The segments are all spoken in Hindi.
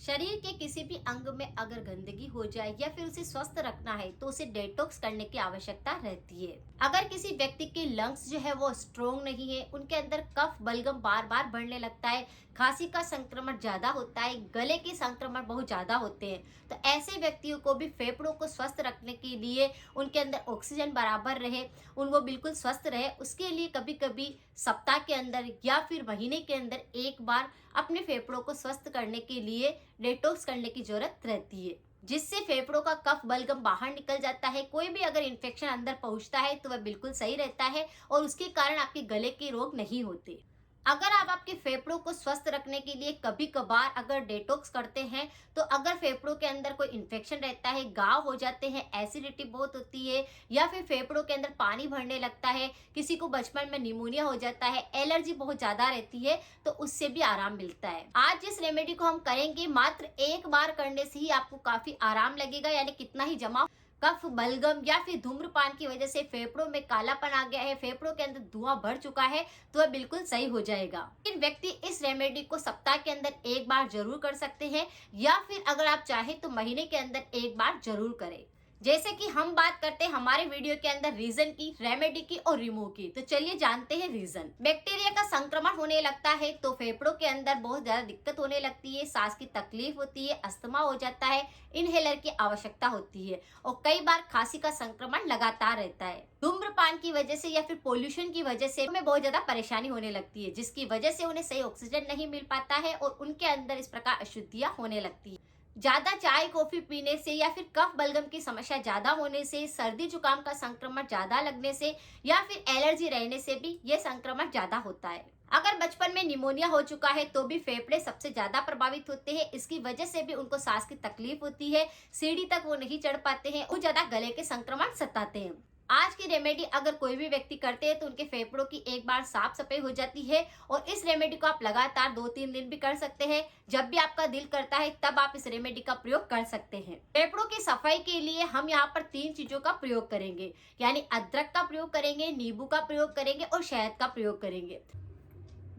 शरीर के किसी भी अंग में अगर गंदगी हो जाए या फिर उसे स्वस्थ रखना है तो उसे डेटॉक्स करने की आवश्यकता रहती है। अगर किसी व्यक्ति के लंग्स जो है वो स्ट्रोंग नहीं है, उनके अंदर कफ बलगम बार बार बढ़ने लगता है, खांसी का संक्रमण ज्यादा होता है, गले के संक्रमण बहुत ज्यादा होते हैं, तो ऐसे व्यक्तियों को भी फेफड़ों को स्वस्थ रखने के लिए उनके अंदर ऑक्सीजन बराबर रहे, वो बिल्कुल स्वस्थ रहे, उसके लिए कभी कभी सप्ताह के अंदर या फिर महीने के अंदर एक बार अपने फेफड़ों को स्वस्थ करने के लिए डिटॉक्स करने की जरूरत रहती है, जिससे फेफड़ों का कफ बलगम बाहर निकल जाता है। कोई भी अगर इन्फेक्शन अंदर पहुंचता है तो वह बिल्कुल सही रहता है और उसके कारण आपके गले के रोग नहीं होते। अगर आप आपके फेफड़ों को स्वस्थ रखने के लिए कभी कभार अगर डेटॉक्स करते हैं, तो अगर फेफड़ों के अंदर कोई इन्फेक्शन रहता है, घाव हो जाते हैं, एसिडिटी बहुत होती है या फिर फेफड़ों के अंदर पानी भरने लगता है, किसी को बचपन में निमोनिया हो जाता है, एलर्जी बहुत ज्यादा रहती है, तो उससे भी आराम मिलता है। आज जिस रेमेडी को हम करेंगे मात्र एक बार करने से ही आपको काफी आराम लगेगा, यानी कितना ही जमा कफ बलगम या फिर धूम्रपान की वजह से फेफड़ों में कालापन आ गया है, फेफड़ों के अंदर धुआं भर चुका है, तो वह बिल्कुल सही हो जाएगा। लेकिन व्यक्ति इस रेमेडी को सप्ताह के अंदर एक बार जरूर कर सकते हैं या फिर अगर आप चाहें तो महीने के अंदर एक बार जरूर करें। जैसे कि हम बात करते हैं हमारे वीडियो के अंदर रीजन की, रेमेडी की और रिमूव की, तो चलिए जानते हैं रीजन। बैक्टीरिया का संक्रमण होने लगता है तो फेफड़ों के अंदर बहुत ज्यादा दिक्कत होने लगती है, सांस की तकलीफ होती है, अस्थमा हो जाता है, इनहेलर की आवश्यकता होती है और कई बार खांसी का संक्रमण लगातार रहता है। धूम्रपान की वजह से या फिर पोल्यूशन की वजह से हमें बहुत ज्यादा परेशानी होने लगती है, जिसकी वजह से उन्हें सही ऑक्सीजन नहीं मिल पाता है और उनके अंदर इस प्रकार अशुद्धियां होने लगती है। ज्यादा चाय कॉफी पीने से या फिर कफ बलगम की समस्या ज्यादा होने से, सर्दी जुकाम का संक्रमण ज्यादा लगने से या फिर एलर्जी रहने से भी यह संक्रमण ज्यादा होता है। अगर बचपन में निमोनिया हो चुका है तो भी फेफड़े सबसे ज्यादा प्रभावित होते हैं, इसकी वजह से भी उनको सांस की तकलीफ होती है, सीढ़ी तक वो नहीं चढ़ पाते हैं, बहुत ज्यादा गले के संक्रमण सताते हैं। आज की रेमेडी अगर कोई भी व्यक्ति करते हैं तो उनके फेफड़ों की एक बार साफ सफाई हो जाती है और इस रेमेडी को आप लगातार 2-3 दिन भी कर सकते हैं। जब भी आपका दिल करता है तब आप इस रेमेडी का प्रयोग कर सकते हैं। फेफड़ों की सफाई के लिए हम यहाँ पर 3 चीजों का प्रयोग करेंगे, यानी अदरक का प्रयोग करेंगे, नींबू का प्रयोग करेंगे और शहद का प्रयोग करेंगे।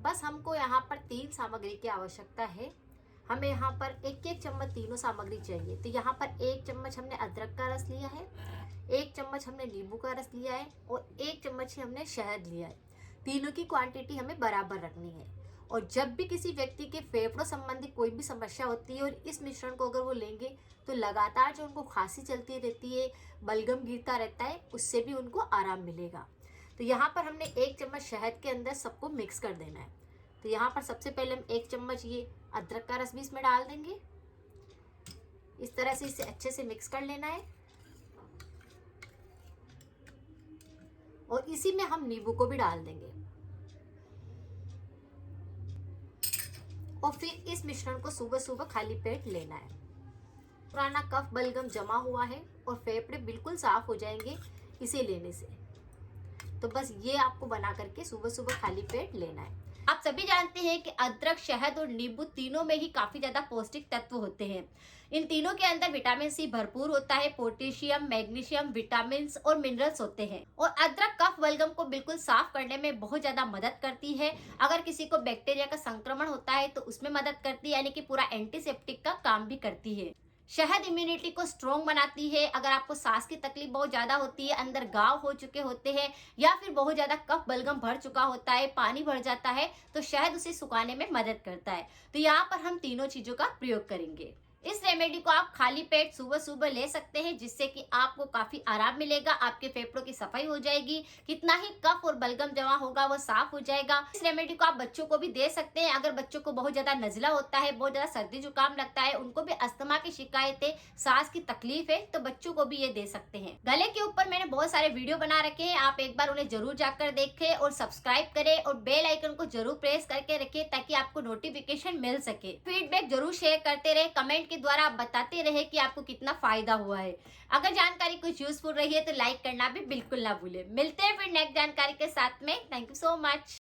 बस हमको यहाँ पर 3 सामग्री की आवश्यकता है। हमें यहाँ पर 1-1 चम्मच तीनों सामग्री चाहिए। तो यहाँ पर 1 चम्मच हमने अदरक का रस लिया है, 1 चम्मच हमने नींबू का रस लिया है और 1 चम्मच ही हमने शहद लिया है। तीनों की क्वांटिटी हमें बराबर रखनी है। और जब भी किसी व्यक्ति के फेफड़ों संबंधी कोई भी समस्या होती है और इस मिश्रण को अगर वो लेंगे तो लगातार जो उनको खांसी चलती रहती है, बलगम गिरता रहता है, उससे भी उनको आराम मिलेगा। तो यहाँ पर हमने 1 चम्मच शहद के अंदर सबको मिक्स कर देना है। तो यहाँ पर सबसे पहले हम 1 चम्मच ये अदरक का रस भी इसमें डाल देंगे। इस तरह से इसे अच्छे से मिक्स कर लेना है और इसी में हम नींबू को भी डाल देंगे और फिर इस मिश्रण को सुबह सुबह खाली पेट लेना है। पुराना कफ बलगम जमा हुआ है और फेफड़े बिल्कुल साफ हो जाएंगे इसे लेने से। तो बस ये आपको बना करके सुबह सुबह खाली पेट लेना है। आप सभी जानते हैं कि अदरक, शहद और नींबू तीनों में ही काफी ज्यादा पौष्टिक तत्व होते हैं। इन तीनों के अंदर विटामिन सी भरपूर होता है, पोटेशियम, मैग्नीशियम, विटामिन और मिनरल्स होते हैं। और अदरक कफ बलगम को बिल्कुल साफ करने में बहुत ज्यादा मदद करती है। अगर किसी को बैक्टीरिया का संक्रमण होता है तो उसमें मदद करती है, यानी कि पूरा एंटीसेप्टिक का काम भी करती है। शहद इम्यूनिटी को स्ट्रॉन्ग बनाती है। अगर आपको सांस की तकलीफ बहुत ज्यादा होती है, अंदर घाव हो चुके होते हैं या फिर बहुत ज्यादा कफ बलगम भर चुका होता है, पानी भर जाता है, तो शहद उसे सुखाने में मदद करता है। तो यहाँ पर हम तीनों चीजों का प्रयोग करेंगे। इस रेमेडी को आप खाली पेट सुबह सुबह ले सकते हैं, जिससे कि आपको काफी आराम मिलेगा, आपके फेफड़ों की सफाई हो जाएगी, कितना ही कफ और बलगम जमा होगा वो साफ हो जाएगा। इस रेमेडी को आप बच्चों को भी दे सकते हैं। अगर बच्चों को बहुत ज्यादा नजला होता है, बहुत ज्यादा सर्दी जुकाम लगता है, उनको भी अस्थमा की शिकायत है, सांस की तकलीफ है, तो बच्चों को भी ये दे सकते हैं। गले के ऊपर मैंने बहुत सारे वीडियो बना रखे हैं, आप एक बार उन्हें जरूर जाकर देखें और सब्सक्राइब करें और बेल आइकन को जरूर प्रेस करके रखें ताकि आपको नोटिफिकेशन मिल सके। फीडबैक जरूर शेयर करते रहे, कमेंट के द्वारा आप बताते रहे कि आपको कितना फायदा हुआ है। अगर जानकारी कुछ यूजफुल रही है तो लाइक करना भी बिल्कुल ना भूले। मिलते हैं फिर नेक्स्ट जानकारी के साथ में। Thank you so much.